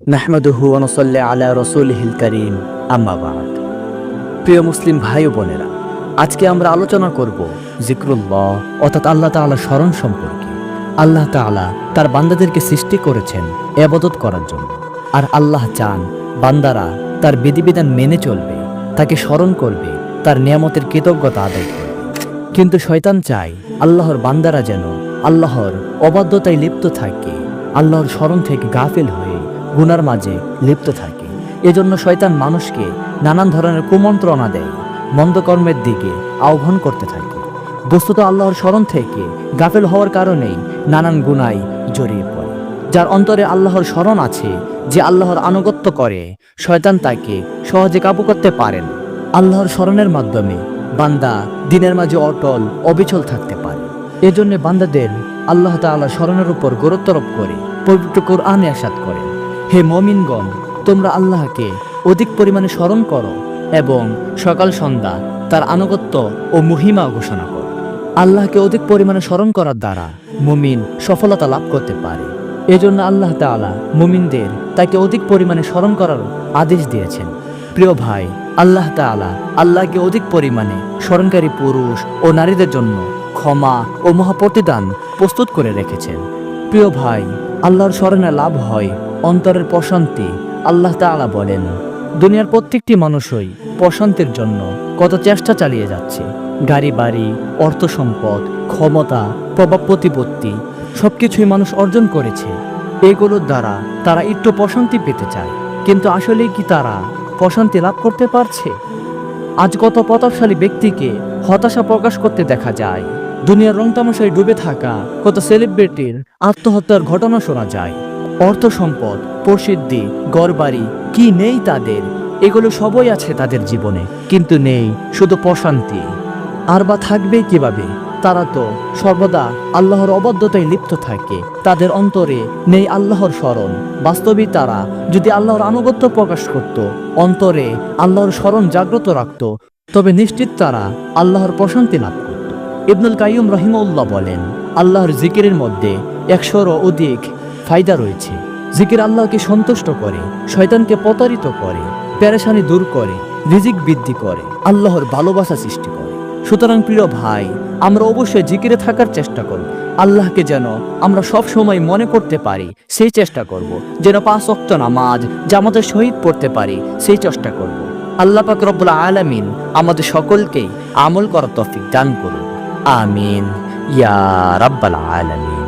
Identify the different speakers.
Speaker 1: নাহমাদুহু ওয়া নুসাল্লি আলা রাসূলিহিল কারীম, আম্মা বা'দ। প্রিয় মুসলিম ভাই ও বোনেরা, আজকে আমরা আলোচনা করব যিকরুল্লাহ অর্থাৎ আল্লাহ তাআলার স্মরণ সম্পর্কে। আল্লাহ তাআলা তার বান্দাদেরকে সৃষ্টি করেছেন ইবাদত করার জন্য, আর আল্লাহ চান বান্দারা তার বিধিবিধান মেনে চলবে, তাকে স্মরণ করবে, তার নিয়ামতের কৃতজ্ঞতা আদায় করবে। কিন্তু শয়তান চায় আল্লাহর বান্দারা যেন আল্লাহর অবাধ্যতায় লিপ্ত থাকে, আল্লাহর স্মরণ থেকে গাফিল হয়ে গুনার মাঝে লিপ্ত থাকে। এজন্য শয়তান মানুষকে নানান ধরনের কুমন্ত্রণা দেয়, মন্দ কর্মের দিকে আহ্বান করতে থাকে। বস্তুত আল্লাহর স্মরণ থেকে গাফিল হওয়ার কারণেই নানান গুনায় জড়িয়ে পড়ে। যার অন্তরে আল্লাহর স্মরণ আছে, যে আল্লাহর আনুগত্য করে, শয়তান তাকে সহজে কাবু করতে পারেন। আল্লাহর স্মরণের মাধ্যমে বান্দা দিনের মাঝে অটল অবিচল থাকতে পারে। এজন্য বান্দাদের আল্লাহ তাআলার স্মরণের উপর গুরুত্বারোপ করে পবিত্র কোরআনে ইরশাদ করেন, হে মুমিনগণ, তোমরা আল্লাহকে অধিক পরিমাণে স্মরণ করো এবং সকাল সন্ধ্যা তার আনুগত্য ও মহিমা ঘোষণা করো। আল্লাহকে অধিক পরিমাণে স্মরণ করার দ্বারা মুমিন সফলতা লাভ করতে পারে। এজন্য আল্লাহ তাআলা মুমিনদের তাকে অধিক পরিমাণে স্মরণ করার আদেশ দিয়েছেন। প্রিয় ভাই, আল্লাহ তাআলা আল্লাহকে অধিক পরিমাণে স্মরণকারী পুরুষ ও নারীদের জন্য ক্ষমা ও মহাপ্রতিদান প্রস্তুত করে রেখেছেন। প্রিয় ভাই, আল্লাহর স্মরণে লাভ হয় অন্তরের প্রশান্তি। আল্লাহ তাআলা বলেন, দুনিয়ার প্রত্যেকটি মানুষই প্রশান্তির জন্য কত চেষ্টা চালিয়ে যাচ্ছে। গাড়ি বাড়ি, অর্থ সম্পদ, ক্ষমতা, প্রভাব প্রতিপত্তি সবকিছুই মানুষ অর্জন করেছে। এগুলোর দ্বারা তারা একটু প্রশান্তি পেতে চায়, কিন্তু আসলে কি তারা প্রশান্তি লাভ করতে পারছে? আজ কত প্রতাপশালী ব্যক্তিকে হতাশা প্রকাশ করতে দেখা যায়। দুনিয়ার রং তামাশায় ডুবে থাকা কত সেলিব্রিটির আত্মহত্যার ঘটনা শোনা যায়। অর্থ সম্পদ, প্রসিদ্ধি, ঘরবাড়ি কি নেই তাদের? এগুলো সবই আছে তাদের জীবনে, কিন্তু নেই শুধু প্রশান্তি। আর বা থাকবে কিভাবে? তারা তো সর্বদা আল্লাহর অবাধ্যতায় লিপ্ত থাকে। তাদের অন্তরে নেই আল্লাহর স্মরণ। বাস্তবিক তারা যদি আল্লাহর আনুগত্য প্রকাশ করত, অন্তরে আল্লাহর স্মরণ জাগ্রত রাখত, তবে নিশ্চিত তারা আল্লাহর প্রশান্তি লাভ করত। ইবনুল কাইয়্যিম রাহিমাহুল্লাহ বলেন, আল্লাহর জিকিরের মধ্যে 100-এরও অধিক ফায়দা রয়েছে। জিকির আল্লাহকে সন্তুষ্ট করে, শয়তানকে প্রতারিত করে, পেরেশানি দূর করে, রিজিক বৃদ্ধি করে, আল্লাহর ভালোবাসা সৃষ্টি করে। সুতরাং প্রিয় ভাই, আমরা অবশ্যই জিকিরে থাকার চেষ্টা করব। আল্লাহকে যেন আমরা সব সময় মনে করতে পারি, সেই চেষ্টা করব। যেন 5 ওয়াক্ত নামাজ জামাতের সহিত পড়তে পারি, সেই চেষ্টা করব। আল্লাহ পাক রব্বুল আলামিন আমাদের সকলকেই আমল করার তৌফিক দান করুন। আমিন ইয়া রাব্বাল আলামিন।